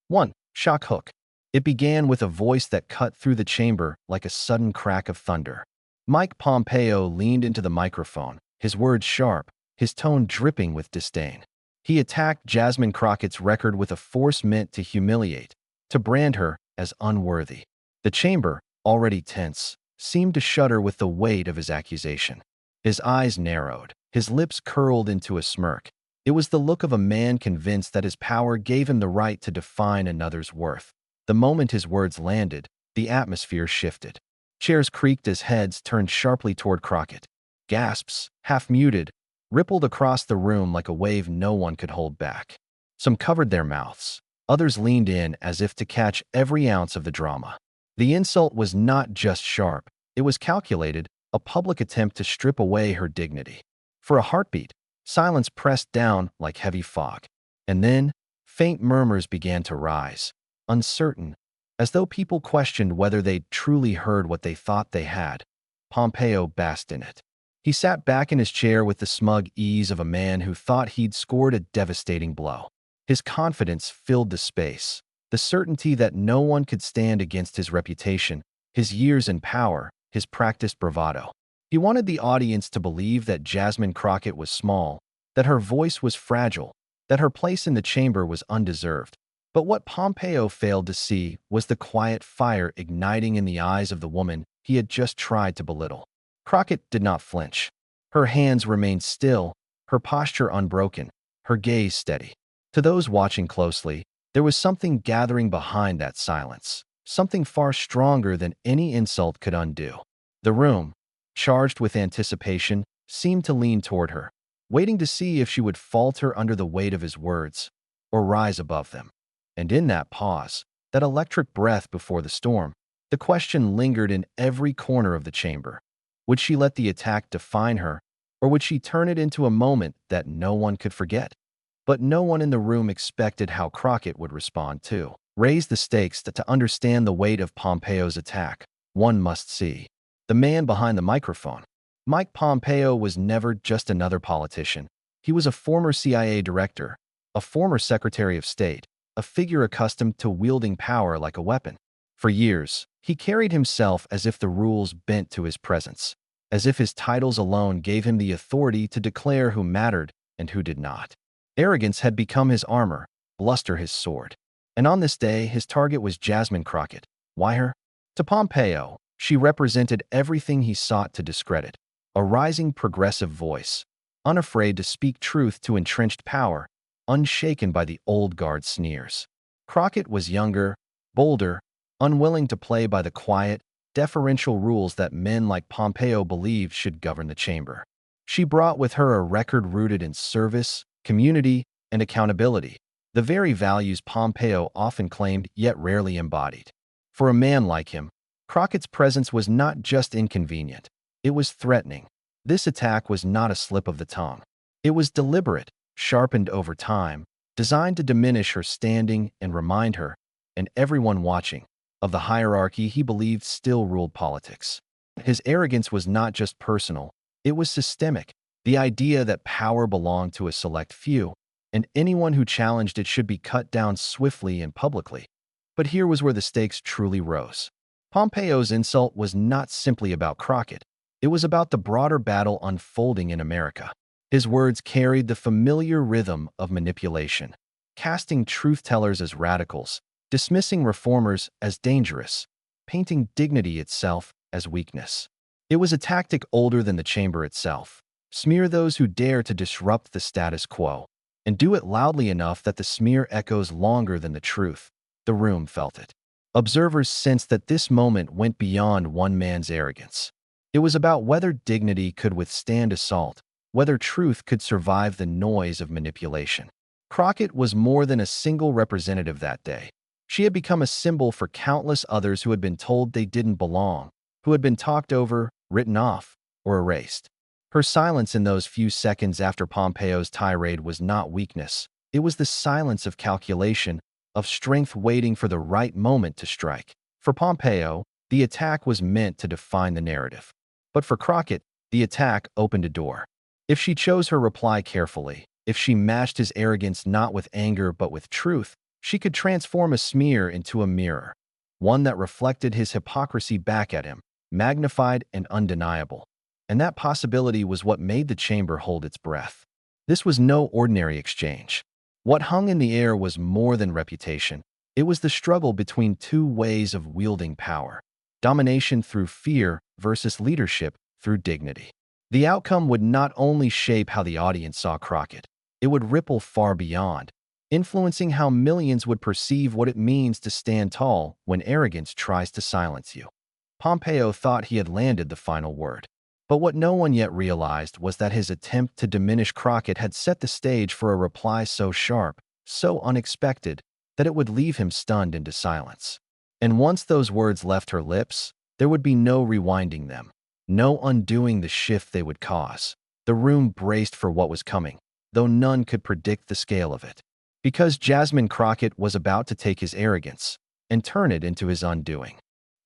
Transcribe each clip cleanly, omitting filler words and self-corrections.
1. Shock hook. It began with a voice that cut through the chamber like a sudden crack of thunder. Mike Pompeo leaned into the microphone, his words sharp, his tone dripping with disdain. He attacked Jasmine Crockett's record with a force meant to humiliate, to brand her as unworthy. The chamber, already tense, seemed to shudder with the weight of his accusation. His eyes narrowed, his lips curled into a smirk. It was the look of a man convinced that his power gave him the right to define another's worth. The moment his words landed, the atmosphere shifted. Chairs creaked as heads turned sharply toward Crockett. Gasps, half muted, rippled across the room like a wave no one could hold back. Some covered their mouths. Others leaned in as if to catch every ounce of the drama. The insult was not just sharp, it was calculated, a public attempt to strip away her dignity. For a heartbeat, silence pressed down like heavy fog. And then, faint murmurs began to rise, uncertain, as though people questioned whether they'd truly heard what they thought they had. Pompeo basked in it. He sat back in his chair with the smug ease of a man who thought he'd scored a devastating blow. His confidence filled the space, the certainty that no one could stand against his reputation, his years in power, his practiced bravado. He wanted the audience to believe that Jasmine Crockett was small, that her voice was fragile, that her place in the chamber was undeserved. But what Pompeo failed to see was the quiet fire igniting in the eyes of the woman he had just tried to belittle. Crockett did not flinch. Her hands remained still, her posture unbroken, her gaze steady. To those watching closely, there was something gathering behind that silence, something far stronger than any insult could undo. The room, charged with anticipation, seemed to lean toward her, waiting to see if she would falter under the weight of his words or rise above them. And in that pause, that electric breath before the storm, the question lingered in every corner of the chamber. Would she let the attack define her, or would she turn it into a moment that no one could forget? But no one in the room expected how Crockett would respond to. Raise the stakes to understand the weight of Pompeo's attack. One must see the man behind the microphone. Mike Pompeo was never just another politician. He was a former CIA director, a former Secretary of State, a figure accustomed to wielding power like a weapon. For years, he carried himself as if the rules bent to his presence, as if his titles alone gave him the authority to declare who mattered and who did not. Arrogance had become his armor, bluster his sword. And on this day, his target was Jasmine Crockett. Why her? To Pompeo, she represented everything he sought to discredit. A rising progressive voice, unafraid to speak truth to entrenched power, unshaken by the old guard sneers. Crockett was younger, bolder, unwilling to play by the quiet, deferential rules that men like Pompeo believed should govern the chamber. She brought with her a record rooted in service, community, and accountability, the very values Pompeo often claimed yet rarely embodied. For a man like him, Crockett's presence was not just inconvenient, it was threatening. This attack was not a slip of the tongue. It was deliberate, sharpened over time, designed to diminish her standing and remind her, and everyone watching, of the hierarchy he believed still ruled politics. His arrogance was not just personal, it was systemic, the idea that power belonged to a select few, and anyone who challenged it should be cut down swiftly and publicly. But here was where the stakes truly rose. Pompeo's insult was not simply about Crockett, it was about the broader battle unfolding in America. His words carried the familiar rhythm of manipulation, casting truth-tellers as radicals, dismissing reformers as dangerous, painting dignity itself as weakness. It was a tactic older than the chamber itself. Smear those who dare to disrupt the status quo, and do it loudly enough that the smear echoes longer than the truth. The room felt it. Observers sensed that this moment went beyond one man's arrogance. It was about whether dignity could withstand assault, whether truth could survive the noise of manipulation. Crockett was more than a single representative that day. She had become a symbol for countless others who had been told they didn't belong, who had been talked over, written off, or erased. Her silence in those few seconds after Pompeo's tirade was not weakness. It was the silence of calculation, of strength waiting for the right moment to strike. For Pompeo, the attack was meant to define the narrative. But for Crockett, the attack opened a door. If she chose her reply carefully, if she matched his arrogance not with anger but with truth, She could transform a smear into a mirror, one that reflected his hypocrisy back at him, magnified and undeniable. And that possibility was what made the chamber hold its breath. This was no ordinary exchange. What hung in the air was more than reputation. It was the struggle between two ways of wielding power: domination through fear versus leadership through dignity. The outcome would not only shape how the audience saw Crockett, it would ripple far beyond, influencing how millions would perceive what it means to stand tall when arrogance tries to silence you. Pompeo thought he had landed the final word. But what no one yet realized was that his attempt to diminish Crockett had set the stage for a reply so sharp, so unexpected, that it would leave him stunned into silence. And once those words left her lips, there would be no rewinding them, no undoing the shift they would cause. The room braced for what was coming, though none could predict the scale of it. Because Jasmine Crockett was about to take his arrogance and turn it into his undoing.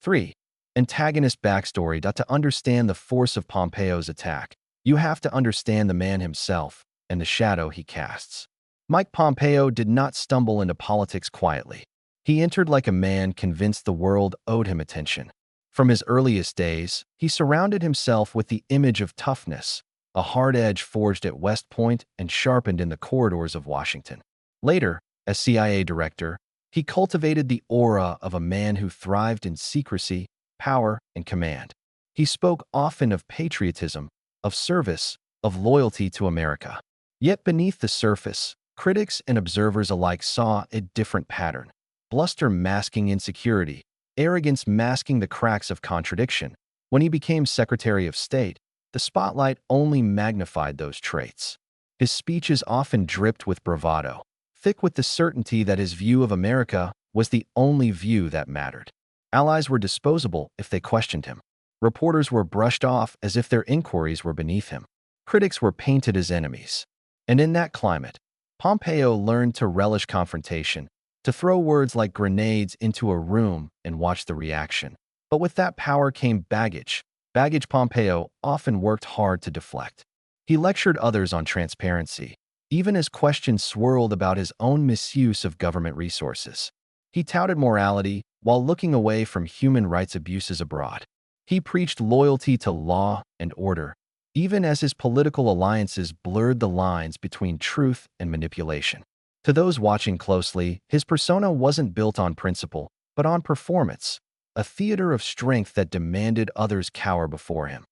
3. Antagonist backstory. To understand the force of Pompeo's attack, you have to understand the man himself and the shadow he casts. Mike Pompeo did not stumble into politics quietly. He entered like a man convinced the world owed him attention. From his earliest days, he surrounded himself with the image of toughness, a hard edge forged at West Point and sharpened in the corridors of Washington. Later, as CIA director, he cultivated the aura of a man who thrived in secrecy, power, and command. He spoke often of patriotism, of service, of loyalty to America. Yet beneath the surface, critics and observers alike saw a different pattern: bluster masking insecurity, arrogance masking the cracks of contradiction. When he became Secretary of State, the spotlight only magnified those traits. His speeches often dripped with bravado, thick with the certainty that his view of America was the only view that mattered. Allies were disposable if they questioned him. Reporters were brushed off as if their inquiries were beneath him. Critics were painted as enemies. And in that climate, Pompeo learned to relish confrontation, to throw words like grenades into a room and watch the reaction. But with that power came baggage. Baggage Pompeo often worked hard to deflect. He lectured others on transparency, even as questions swirled about his own misuse of government resources. He touted morality while looking away from human rights abuses abroad. He preached loyalty to law and order, even as his political alliances blurred the lines between truth and manipulation. To those watching closely, his persona wasn't built on principle, but on performance, a theater of strength that demanded others cower before him.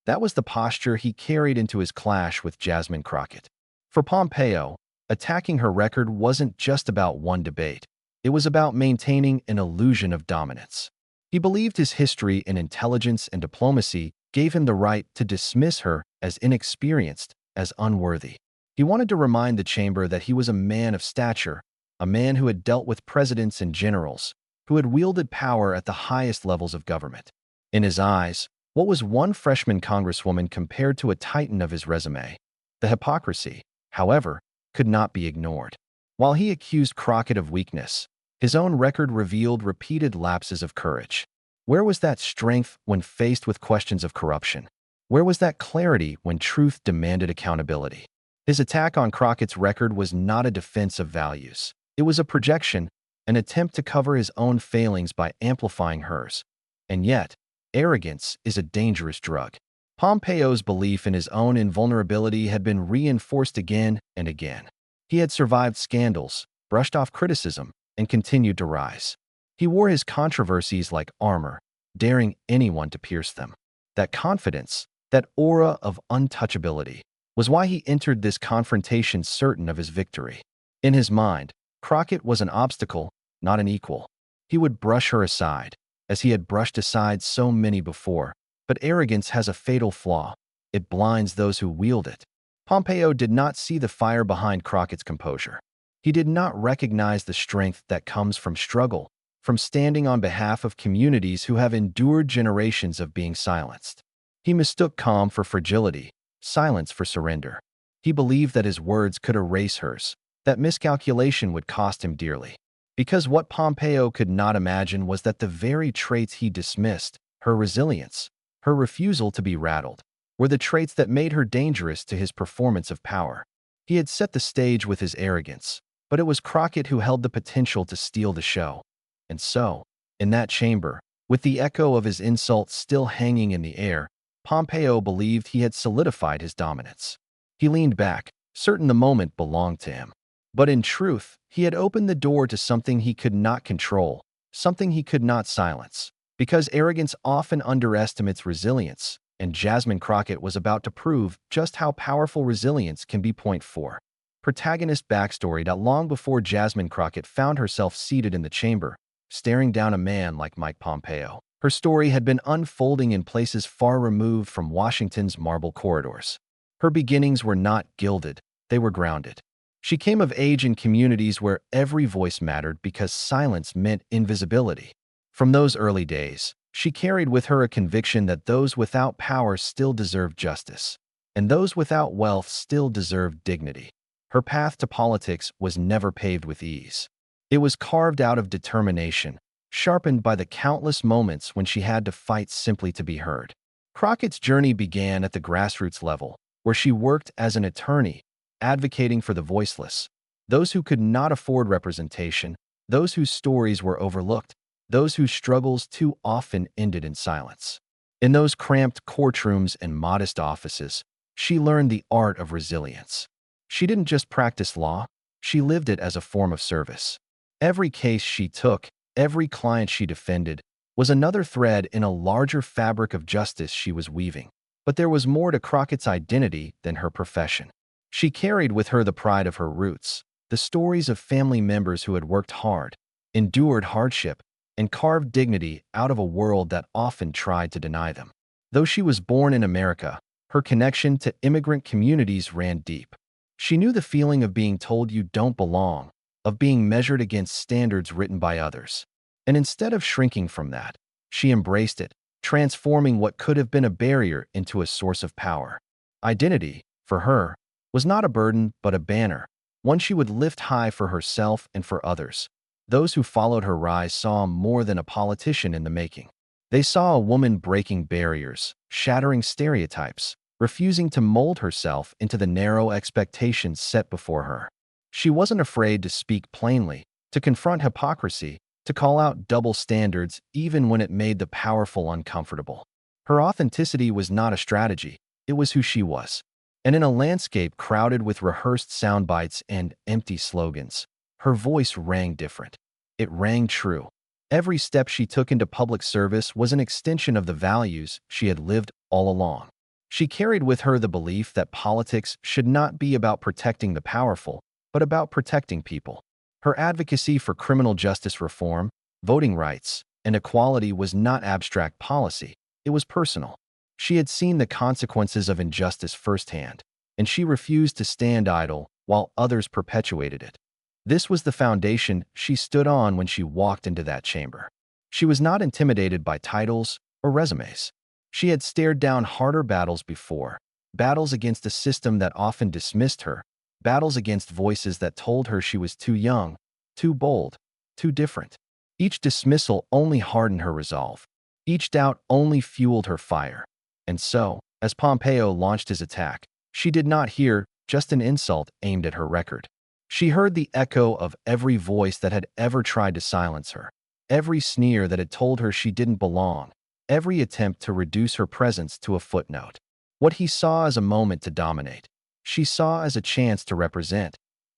That was the posture he carried into his clash with Jasmine Crockett. For Pompeo, attacking her record wasn't just about one debate. It was about maintaining an illusion of dominance. He believed his history in intelligence and diplomacy gave him the right to dismiss her as inexperienced, as unworthy. He wanted to remind the chamber that he was a man of stature, a man who had dealt with presidents and generals, who had wielded power at the highest levels of government. In his eyes, what was one freshman congresswoman compared to a titan of his resume? The hypocrisy, however, could not be ignored. While he accused Crockett of weakness, his own record revealed repeated lapses of courage. Where was that strength when faced with questions of corruption? Where was that clarity when truth demanded accountability? His attack on Crockett's record was not a defense of values. It was a projection, an attempt to cover his own failings by amplifying hers. And yet, arrogance is a dangerous drug. Pompeo's belief in his own invulnerability had been reinforced again and again. He had survived scandals, brushed off criticism, and continued to rise. He wore his controversies like armor, daring anyone to pierce them. That confidence, that aura of untouchability, was why he entered this confrontation certain of his victory. In his mind, Crockett was an obstacle, not an equal. He would brush her aside, as he had brushed aside so many before. But arrogance has a fatal flaw. It blinds those who wield it. Pompeo did not see the fire behind Crockett's composure. He did not recognize the strength that comes from struggle, from standing on behalf of communities who have endured generations of being silenced. He mistook calm for fragility, silence for surrender. He believed that his words could erase hers, that miscalculation would cost him dearly. Because what Pompeo could not imagine was that the very traits he dismissed, her resilience, her refusal to be rattled, were the traits that made her dangerous to his performance of power. He had set the stage with his arrogance, but it was Crockett who held the potential to steal the show. And so, in that chamber, with the echo of his insults still hanging in the air, Pompeo believed he had solidified his dominance. He leaned back, certain the moment belonged to him. But in truth, he had opened the door to something he could not control, something he could not silence. Because arrogance often underestimates resilience, and Jasmine Crockett was about to prove just how powerful resilience can be. Point 4. Protagonist backstory. Long before Jasmine Crockett found herself seated in the chamber, staring down a man like Mike Pompeo, her story had been unfolding in places far removed from Washington's marble corridors. Her beginnings were not gilded, they were grounded. She came of age in communities where every voice mattered because silence meant invisibility. From those early days, she carried with her a conviction that those without power still deserved justice, and those without wealth still deserved dignity. Her path to politics was never paved with ease. It was carved out of determination, sharpened by the countless moments when she had to fight simply to be heard. Crockett's journey began at the grassroots level, where she worked as an attorney, advocating for the voiceless, those who could not afford representation, those whose stories were overlooked, those whose struggles too often ended in silence. In those cramped courtrooms and modest offices, she learned the art of resilience. She didn't just practice law, she lived it as a form of service. Every case she took, every client she defended, was another thread in a larger fabric of justice she was weaving. But there was more to Crockett's identity than her profession. She carried with her the pride of her roots, the stories of family members who had worked hard, endured hardship, and carved dignity out of a world that often tried to deny them. Though she was born in America, her connection to immigrant communities ran deep. She knew the feeling of being told you don't belong, of being measured against standards written by others. And instead of shrinking from that, she embraced it, transforming what could have been a barrier into a source of power. Identity, for her, was not a burden but a banner, one she would lift high for herself and for others. Those who followed her rise saw more than a politician in the making. They saw a woman breaking barriers, shattering stereotypes, refusing to mold herself into the narrow expectations set before her. She wasn't afraid to speak plainly, to confront hypocrisy, to call out double standards even when it made the powerful uncomfortable. Her authenticity was not a strategy, it was who she was. And in a landscape crowded with rehearsed sound bites and empty slogans, her voice rang different. It rang true. Every step she took into public service was an extension of the values she had lived all along. She carried with her the belief that politics should not be about protecting the powerful, but about protecting people. Her advocacy for criminal justice reform, voting rights, and equality was not abstract policy, it was personal. She had seen the consequences of injustice firsthand, and she refused to stand idle while others perpetuated it. This was the foundation she stood on when she walked into that chamber. She was not intimidated by titles or resumes. She had stared down harder battles before, battles against a system that often dismissed her, battles against voices that told her she was too young, too bold, too different. Each dismissal only hardened her resolve. Each doubt only fueled her fire. And so, as Pompeo launched his attack, she did not hear just an insult aimed at her record. She heard the echo of every voice that had ever tried to silence her, every sneer that had told her she didn't belong, every attempt to reduce her presence to a footnote. What he saw as a moment to dominate, she saw as a chance to represent,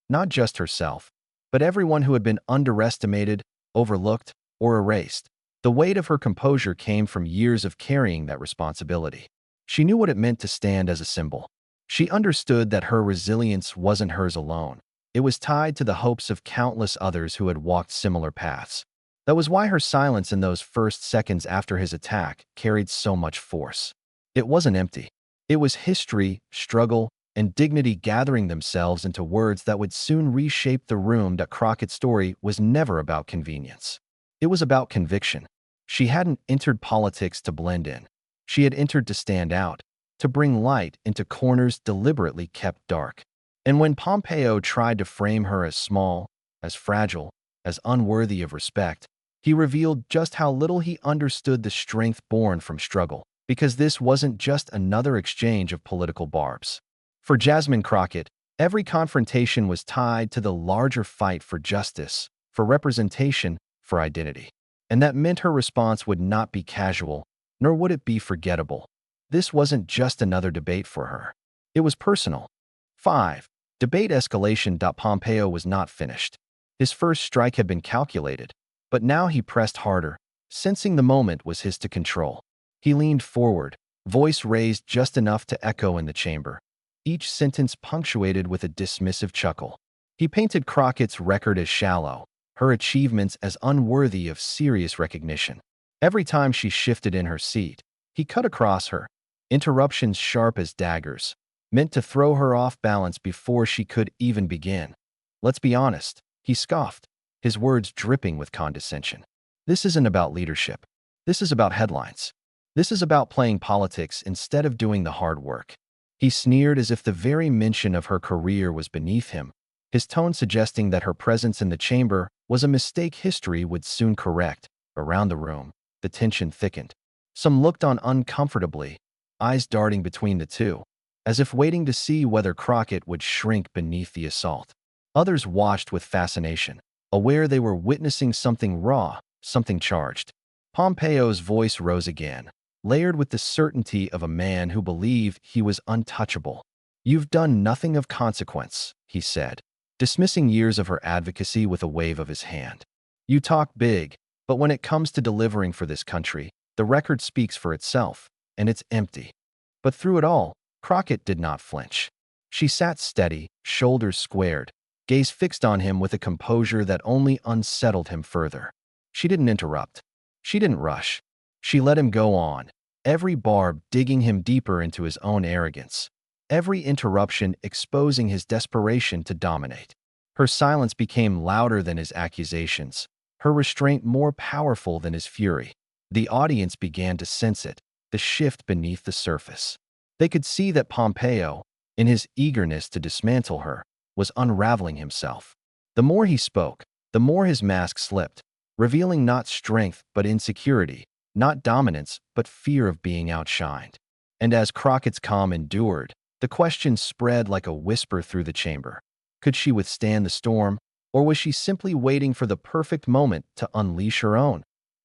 not just herself, but everyone who had been underestimated, overlooked, or erased. The weight of her composure came from years of carrying that responsibility. She knew what it meant to stand as a symbol. She understood that her resilience wasn't hers alone. It was tied to the hopes of countless others who had walked similar paths. That was why her silence in those first seconds after his attack carried so much force. It wasn't empty. It was history, struggle, and dignity gathering themselves into words that would soon reshape the room. That Crockett's story was never about convenience. It was about conviction. She hadn't entered politics to blend in. She had entered to stand out, to bring light into corners deliberately kept dark. And when Pompeo tried to frame her as small, as fragile, as unworthy of respect, he revealed just how little he understood the strength born from struggle, because this wasn't just another exchange of political barbs. For Jasmine Crockett, Every confrontation was tied to the larger fight for justice, for representation, for identity. And that meant her response would not be casual, nor would it be forgettable. This wasn't just another debate for her. It was personal. 5. Debate escalation. Pompeo was not finished. His first strike had been calculated, but now he pressed harder, sensing the moment was his to control. He leaned forward, voice raised just enough to echo in the chamber, each sentence punctuated with a dismissive chuckle. He painted Crockett's record as shallow, her achievements as unworthy of serious recognition. Every time she shifted in her seat, he cut across her, interruptions sharp as daggers, meant to throw her off balance before she could even begin. Let's be honest, he scoffed, his words dripping with condescension. This isn't about leadership. This is about headlines. This is about playing politics instead of doing the hard work. He sneered as if the very mention of her career was beneath him, his tone suggesting that her presence in the chamber was a mistake history would soon correct. Around the room, the tension thickened. Some looked on uncomfortably, eyes darting between the two, as if waiting to see whether Crockett would shrink beneath the assault. Others watched with fascination, aware they were witnessing something raw, something charged. Pompeo's voice rose again, layered with the certainty of a man who believed he was untouchable. "You've done nothing of consequence," he said, dismissing years of her advocacy with a wave of his hand. "You talk big, but when it comes to delivering for this country, the record speaks for itself, and it's empty." But through it all, Crockett did not flinch. She sat steady, shoulders squared, gaze fixed on him with a composure that only unsettled him further. She didn't interrupt. She didn't rush. She let him go on, every barb digging him deeper into his own arrogance, every interruption exposing his desperation to dominate. Her silence became louder than his accusations, her restraint more powerful than his fury. The audience began to sense it, the shift beneath the surface. They could see that Pompeo, in his eagerness to dismantle her, was unraveling himself. The more he spoke, the more his mask slipped, revealing not strength but insecurity, not dominance but fear of being outshined. And as Crockett's calm endured, the question spread like a whisper through the chamber. Could she withstand the storm, or was she simply waiting for the perfect moment to unleash her own?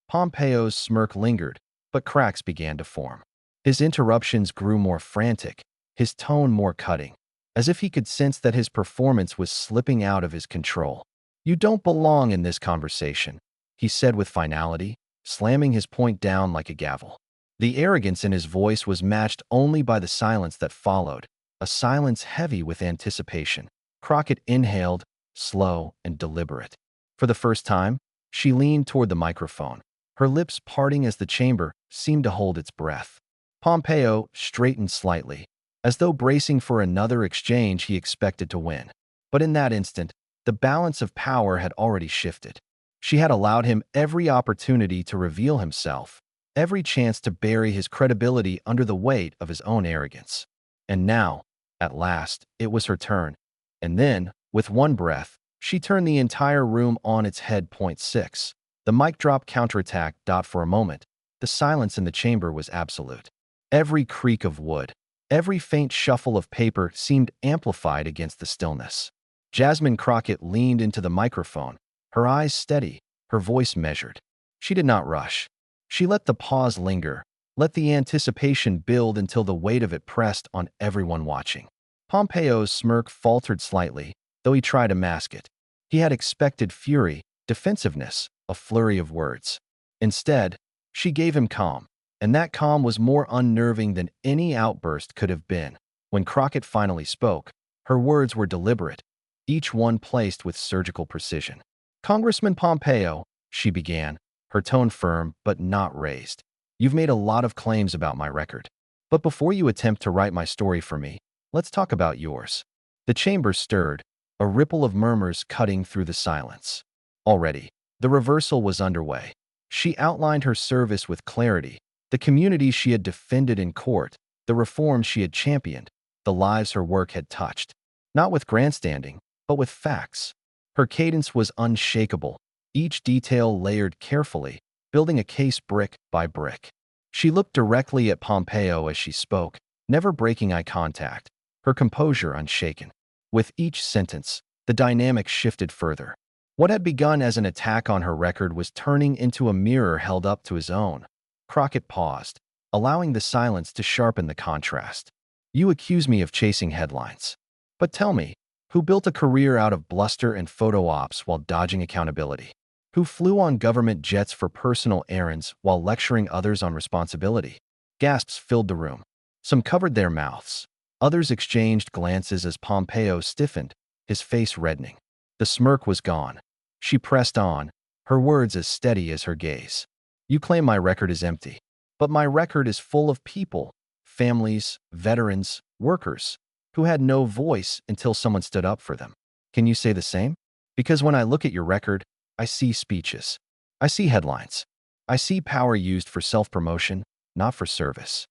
Pompeo's smirk lingered, but cracks began to form. His interruptions grew more frantic, his tone more cutting, as if he could sense that his performance was slipping out of his control. "You don't belong in this conversation," he said with finality, slamming his point down like a gavel. The arrogance in his voice was matched only by the silence that followed, a silence heavy with anticipation. Crockett inhaled, slow and deliberate. For the first time, she leaned toward the microphone, her lips parting as the chamber seemed to hold its breath. Pompeo straightened slightly, as though bracing for another exchange he expected to win. But in that instant, the balance of power had already shifted. She had allowed him every opportunity to reveal himself, every chance to bury his credibility under the weight of his own arrogance. And now, at last, it was her turn. And then, with one breath, she turned the entire room on its head. 6. The mic drop counterattacked. For a moment, the silence in the chamber was absolute. Every creak of wood, every faint shuffle of paper seemed amplified against the stillness. Jasmine Crockett leaned into the microphone, her eyes steady, her voice measured. She did not rush. She let the pause linger, let the anticipation build until the weight of it pressed on everyone watching. Pompeo's smirk faltered slightly, though he tried to mask it. He had expected fury, defensiveness, a flurry of words. Instead, she gave him calm, and that calm was more unnerving than any outburst could have been. When Crockett finally spoke, her words were deliberate, each one placed with surgical precision. "Congressman Pompeo," she began, her tone firm but not raised. "You've made a lot of claims about my record. But before you attempt to write my story for me, let's talk about yours." The chamber stirred, a ripple of murmurs cutting through the silence. Already, the reversal was underway. She outlined her service with clarity, the communities she had defended in court, the reforms she had championed, the lives her work had touched. Not with grandstanding, but with facts. Her cadence was unshakable, each detail layered carefully, building a case brick by brick. She looked directly at Pompeo as she spoke, never breaking eye contact, her composure unshaken. With each sentence, the dynamic shifted further. What had begun as an attack on her record was turning into a mirror held up to his own. Crockett paused, allowing the silence to sharpen the contrast. You accuse me of chasing headlines. But tell me, who built a career out of bluster and photo ops while dodging accountability? Who flew on government jets for personal errands while lecturing others on responsibility? Gasps filled the room. Some covered their mouths. Others exchanged glances as Pompeo stiffened, his face reddening. The smirk was gone. She pressed on, her words as steady as her gaze. You claim my record is empty, but my record is full of people, families, veterans, workers, who had no voice until someone stood up for them. Can you say the same? Because when I look at your record, I see speeches. I see headlines. I see power used for self-promotion, not for service.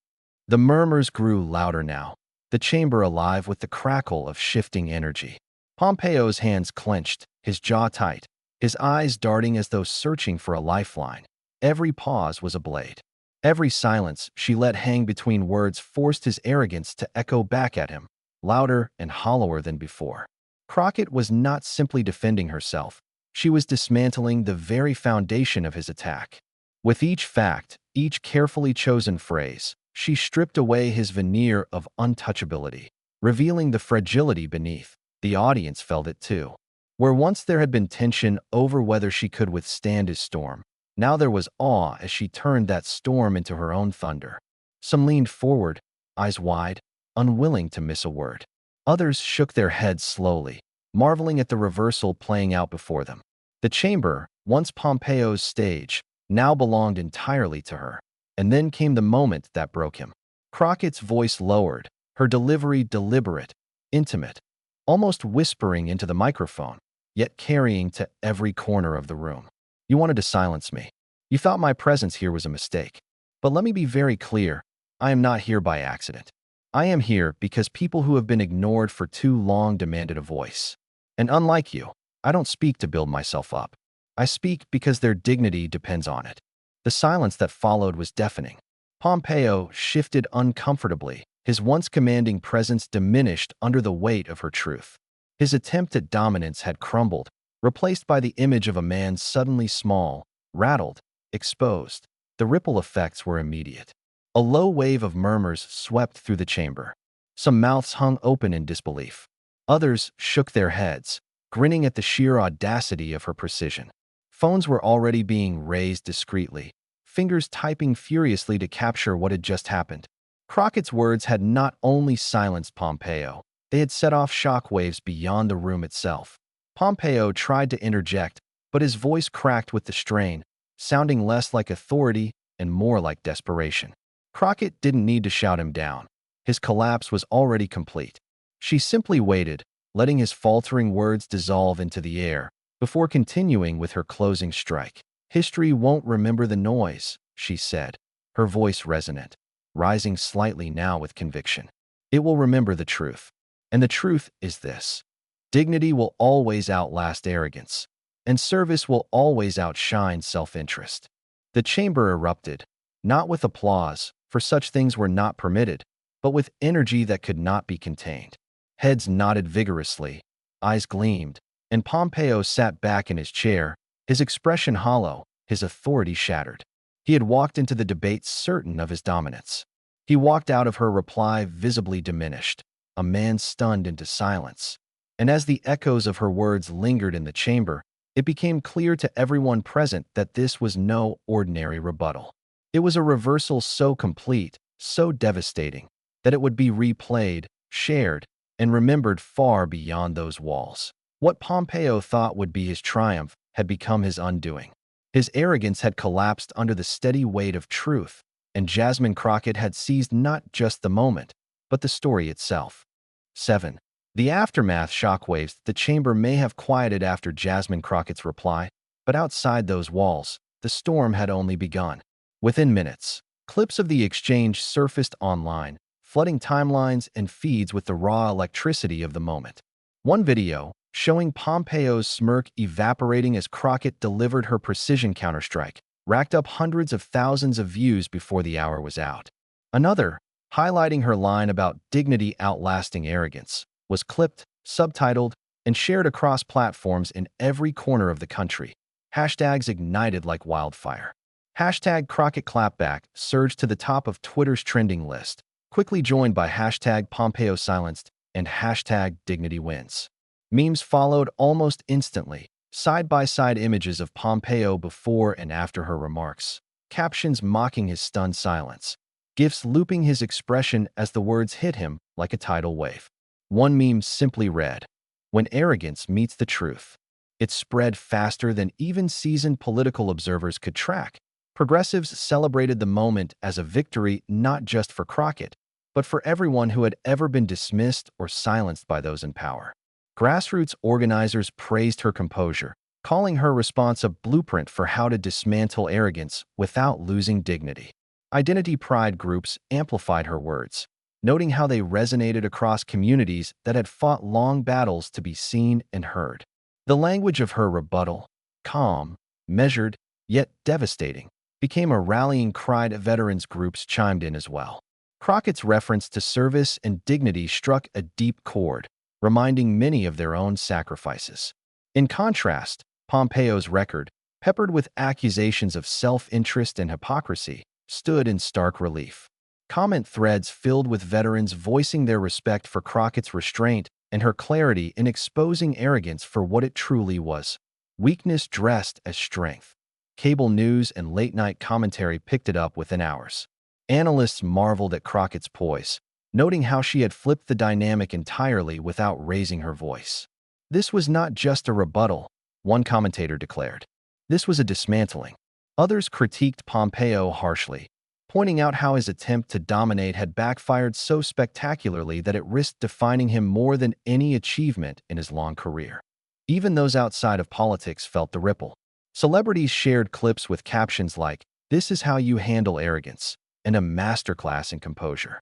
The murmurs grew louder now, the chamber alive with the crackle of shifting energy. Pompeo's hands clenched, his jaw tight, his eyes darting as though searching for a lifeline. Every pause was a blade. Every silence she let hang between words forced his arrogance to echo back at him, louder and hollower than before. Crockett was not simply defending herself. She was dismantling the very foundation of his attack. With each fact, each carefully chosen phrase, she stripped away his veneer of untouchability, revealing the fragility beneath. The audience felt it too. Where once there had been tension over whether she could withstand his storm, now there was awe as she turned that storm into her own thunder. Some leaned forward, eyes wide, unwilling to miss a word. Others shook their heads slowly, marveling at the reversal playing out before them. The chamber, once Pompeo's stage, now belonged entirely to her. And then came the moment that broke him. Crockett's voice lowered, her delivery deliberate, intimate, almost whispering into the microphone, yet carrying to every corner of the room. You wanted to silence me. You thought my presence here was a mistake. But let me be very clear, I am not here by accident. I am here because people who have been ignored for too long demanded a voice. And unlike you, I don't speak to build myself up. I speak because their dignity depends on it. The silence that followed was deafening. Pompeo shifted uncomfortably, his once commanding presence diminished under the weight of her truth. His attempt at dominance had crumbled, replaced by the image of a man suddenly small, rattled, exposed. The ripple effects were immediate. A low wave of murmurs swept through the chamber. Some mouths hung open in disbelief. Others shook their heads, grinning at the sheer audacity of her precision. Phones were already being raised discreetly, fingers typing furiously to capture what had just happened. Crockett's words had not only silenced Pompeo, they had set off shockwaves beyond the room itself. Pompeo tried to interject, but his voice cracked with the strain, sounding less like authority and more like desperation. Crockett didn't need to shout him down. His collapse was already complete. She simply waited, letting his faltering words dissolve into the air, before continuing with her closing strike. History won't remember the noise, she said, her voice resonant, rising slightly now with conviction. It will remember the truth. And the truth is this. Dignity will always outlast arrogance, and service will always outshine self-interest. The chamber erupted, not with applause, for such things were not permitted, but with energy that could not be contained. Heads nodded vigorously, eyes gleamed, and Pompeo sat back in his chair, his expression hollow, his authority shattered. He had walked into the debate certain of his dominance. He walked out of her reply visibly diminished, a man stunned into silence. And as the echoes of her words lingered in the chamber, it became clear to everyone present that this was no ordinary rebuttal. It was a reversal so complete, so devastating, that it would be replayed, shared, and remembered far beyond those walls. What Pompeo thought would be his triumph had become his undoing. His arrogance had collapsed under the steady weight of truth, and Jasmine Crockett had seized not just the moment, but the story itself. 7. The aftermath shockwaves the chamber may have quieted after Jasmine Crockett's reply, but outside those walls, the storm had only begun. Within minutes, clips of the exchange surfaced online, flooding timelines and feeds with the raw electricity of the moment. One video, showing Pompeo's smirk evaporating as Crockett delivered her precision counterstrike, racked up hundreds of thousands of views before the hour was out. Another, highlighting her line about dignity outlasting arrogance, was clipped, subtitled, and shared across platforms in every corner of the country. Hashtags ignited like wildfire. Hashtag Crockett clapback surged to the top of Twitter's trending list, quickly joined by hashtag Pompeo silenced and hashtag dignity wins. Memes followed almost instantly, side-by-side images of Pompeo before and after her remarks, captions mocking his stunned silence, GIFs looping his expression as the words hit him like a tidal wave. One meme simply read, "When arrogance meets the truth." It spread faster than even seasoned political observers could track. Progressives celebrated the moment as a victory not just for Crockett, but for everyone who had ever been dismissed or silenced by those in power. Grassroots organizers praised her composure, calling her response a blueprint for how to dismantle arrogance without losing dignity. Identity pride groups amplified her words, noting how they resonated across communities that had fought long battles to be seen and heard. The language of her rebuttal, calm, measured, yet devastating, became a rallying cry. Veterans groups chimed in as well. Crockett's reference to service and dignity struck a deep chord, reminding many of their own sacrifices. In contrast, Pompeo's record, peppered with accusations of self-interest and hypocrisy, stood in stark relief. Comment threads filled with veterans voicing their respect for Crockett's restraint and her clarity in exposing arrogance for what it truly was, weakness dressed as strength. Cable news and late-night commentary picked it up within hours. Analysts marveled at Crockett's poise, noting how she had flipped the dynamic entirely without raising her voice. This was not just a rebuttal, one commentator declared. This was a dismantling. Others critiqued Pompeo harshly, pointing out how his attempt to dominate had backfired so spectacularly that it risked defining him more than any achievement in his long career. Even those outside of politics felt the ripple. Celebrities shared clips with captions like, "This is how you handle arrogance," and a masterclass in composure.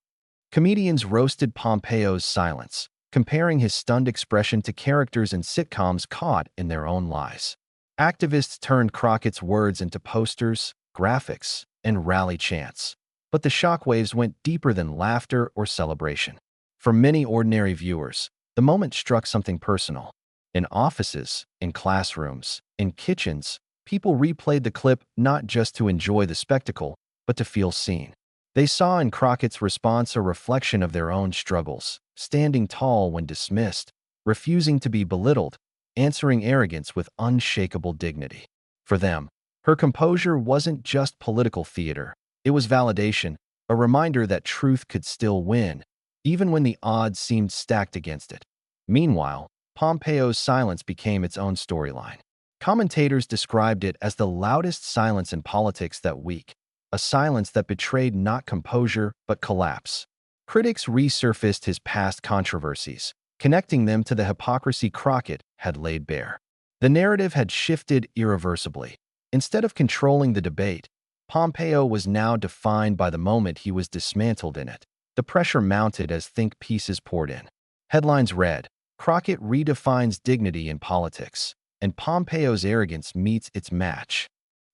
Comedians roasted Pompeo's silence, comparing his stunned expression to characters in sitcoms caught in their own lies. Activists turned Crockett's words into posters, graphics, and rally chants. But the shockwaves went deeper than laughter or celebration. For many ordinary viewers, the moment struck something personal. In offices, in classrooms, in kitchens, people replayed the clip not just to enjoy the spectacle, but to feel seen. They saw in Crockett's response a reflection of their own struggles, standing tall when dismissed, refusing to be belittled, answering arrogance with unshakable dignity. For them, her composure wasn't just political theater. It was validation, a reminder that truth could still win, even when the odds seemed stacked against it. Meanwhile, Pompeo's silence became its own storyline. Commentators described it as the loudest silence in politics that week, a silence that betrayed not composure but collapse. Critics resurfaced his past controversies, connecting them to the hypocrisy Crockett had laid bare. The narrative had shifted irreversibly. Instead of controlling the debate, Pompeo was now defined by the moment he was dismantled in it. The pressure mounted as think pieces poured in. Headlines read, "Crockett redefines dignity in politics," and "Pompeo's arrogance meets its match."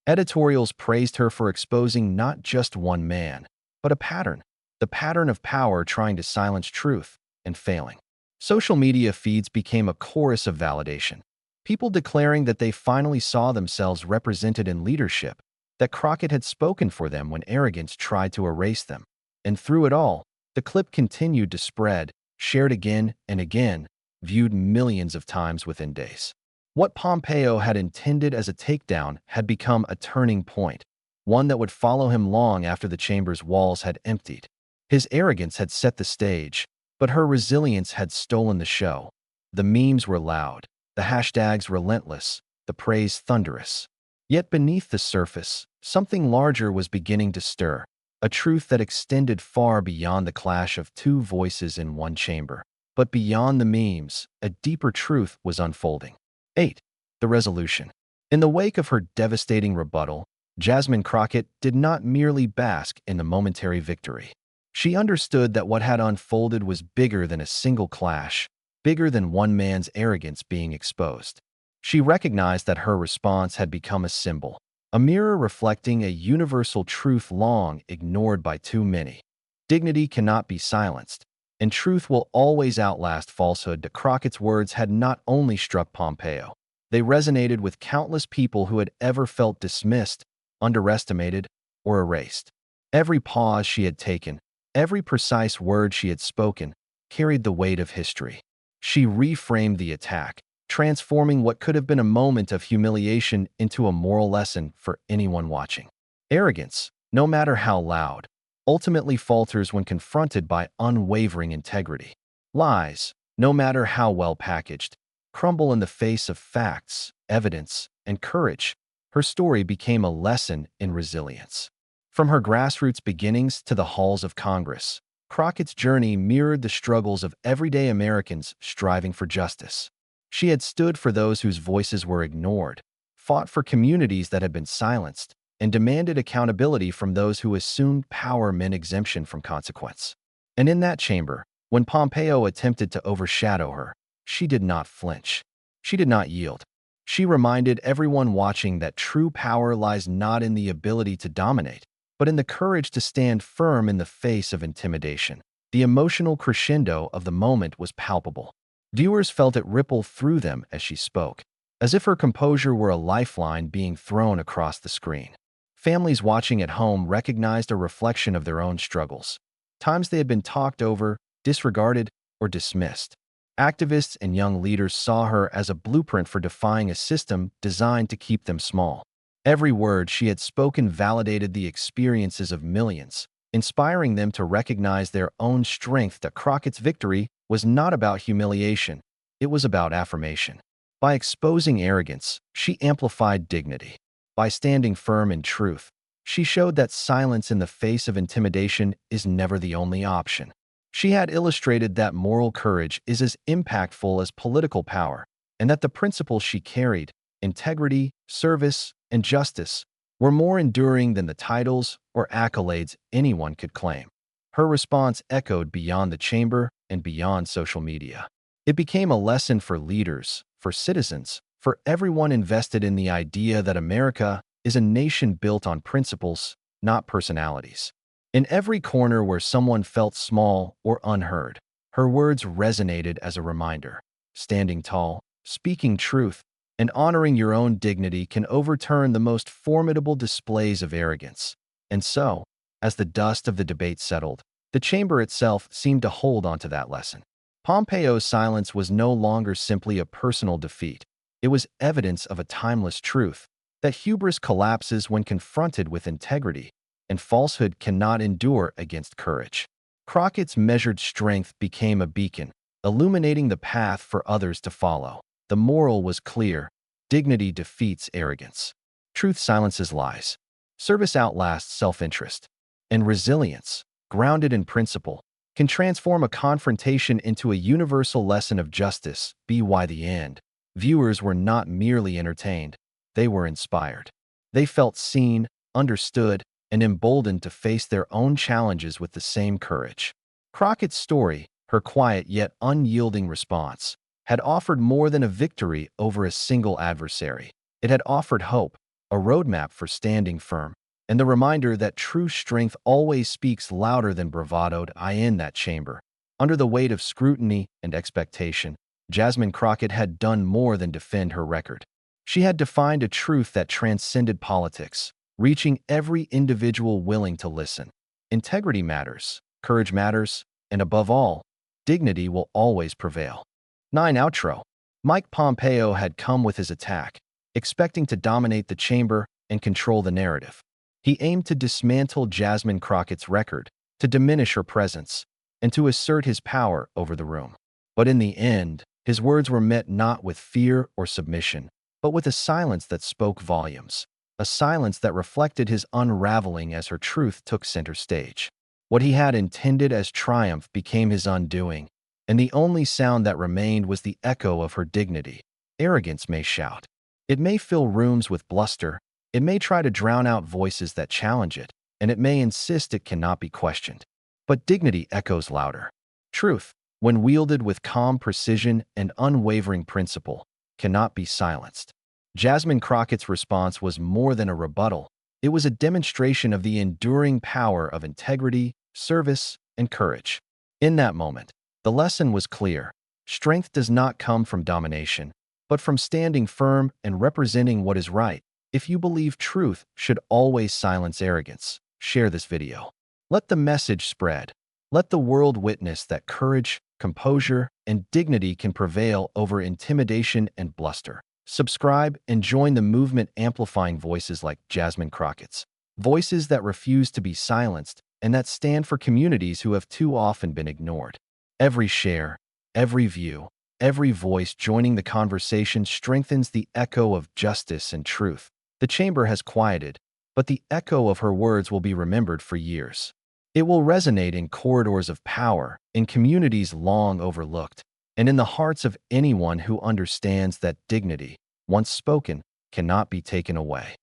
Editorials praised her for exposing not just one man, but a pattern, the pattern of power trying to silence truth and failing. Social media feeds became a chorus of validation, people declaring that they finally saw themselves represented in leadership, that Crockett had spoken for them when arrogance tried to erase them. And through it all, the clip continued to spread, shared again and again, viewed millions of times within days. What Pompeo had intended as a takedown had become a turning point, one that would follow him long after the chamber's walls had emptied. His arrogance had set the stage, but her resilience had stolen the show. The memes were loud, the hashtags relentless, the praise thunderous. Yet beneath the surface, something larger was beginning to stir, a truth that extended far beyond the clash of two voices in one chamber. But beyond the memes, a deeper truth was unfolding. 8. The resolution. In the wake of her devastating rebuttal, Jasmine Crockett did not merely bask in the momentary victory. She understood that what had unfolded was bigger than a single clash, bigger than one man's arrogance being exposed. She recognized that her response had become a symbol, a mirror reflecting a universal truth long ignored by too many. Dignity cannot be silenced, and truth will always outlast falsehood. Crockett's words had not only struck Pompeo, they resonated with countless people who had ever felt dismissed, underestimated, or erased. Every pause she had taken, every precise word she had spoken, carried the weight of history. She reframed the attack, transforming what could have been a moment of humiliation into a moral lesson for anyone watching. Arrogance, no matter how loud, ultimately falters when confronted by unwavering integrity. Lies, no matter how well packaged, crumble in the face of facts, evidence, and courage. Her story became a lesson in resilience. From her grassroots beginnings to the halls of Congress, Crockett's journey mirrored the struggles of everyday Americans striving for justice. She had stood for those whose voices were ignored, fought for communities that had been silenced, and demanded accountability from those who assumed power meant exemption from consequence. And in that chamber, when Pompeo attempted to overshadow her, she did not flinch. She did not yield. She reminded everyone watching that true power lies not in the ability to dominate, but in the courage to stand firm in the face of intimidation. The emotional crescendo of the moment was palpable. Viewers felt it ripple through them as she spoke, as if her composure were a lifeline being thrown across the screen. Families watching at home recognized a reflection of their own struggles, times they had been talked over, disregarded, or dismissed. Activists and young leaders saw her as a blueprint for defying a system designed to keep them small. Every word she had spoken validated the experiences of millions, inspiring them to recognize their own strength. That Crockett's victory was not about humiliation, it was about affirmation. By exposing arrogance, she amplified dignity. By standing firm in truth, she showed that silence in the face of intimidation is never the only option. She had illustrated that moral courage is as impactful as political power, and that the principles she carried, integrity, service, and justice, were more enduring than the titles or accolades anyone could claim. Her response echoed beyond the chamber and beyond social media. It became a lesson for leaders, for citizens, for everyone invested in the idea that America is a nation built on principles, not personalities. In every corner where someone felt small or unheard, her words resonated as a reminder. Standing tall, speaking truth, and honoring your own dignity can overturn the most formidable displays of arrogance. And so, as the dust of the debate settled, the chamber itself seemed to hold onto that lesson. Pompeo's silence was no longer simply a personal defeat. It was evidence of a timeless truth, that hubris collapses when confronted with integrity, and falsehood cannot endure against courage. Crockett's measured strength became a beacon, illuminating the path for others to follow. The moral was clear: dignity defeats arrogance. Truth silences lies. Service outlasts self-interest. And resilience, grounded in principle, can transform a confrontation into a universal lesson of justice. By the end, viewers were not merely entertained, they were inspired. They felt seen, understood, and emboldened to face their own challenges with the same courage. Crockett's story, her quiet yet unyielding response, had offered more than a victory over a single adversary. It had offered hope, a roadmap for standing firm, and the reminder that true strength always speaks louder than bravado. In that chamber, under the weight of scrutiny and expectation, Jasmine Crockett had done more than defend her record. She had defined a truth that transcended politics, reaching every individual willing to listen. Integrity matters, courage matters, and above all, dignity will always prevail. 9. Outro. Mike Pompeo had come with his attack, expecting to dominate the chamber and control the narrative. He aimed to dismantle Jasmine Crockett's record, to diminish her presence, and to assert his power over the room. But in the end, his words were met not with fear or submission, but with a silence that spoke volumes, a silence that reflected his unraveling as her truth took center stage. What he had intended as triumph became his undoing, and the only sound that remained was the echo of her dignity. Arrogance may shout. It may fill rooms with bluster. It may try to drown out voices that challenge it, and it may insist it cannot be questioned. But dignity echoes louder. Truth, when wielded with calm precision and unwavering principle, cannot be silenced. Jasmine Crockett's response was more than a rebuttal. It was a demonstration of the enduring power of integrity, service, and courage. In that moment, the lesson was clear. Strength does not come from domination, but from standing firm and representing what is right. If you believe truth should always silence arrogance, share this video. Let the message spread. Let the world witness that courage, composure, and dignity can prevail over intimidation and bluster. Subscribe and join the movement amplifying voices like Jasmine Crockett's. Voices that refuse to be silenced and that stand for communities who have too often been ignored. Every share, every view, every voice joining the conversation strengthens the echo of justice and truth. The chamber has quieted, but the echo of her words will be remembered for years. It will resonate in corridors of power, in communities long overlooked, and in the hearts of anyone who understands that dignity, once spoken, cannot be taken away.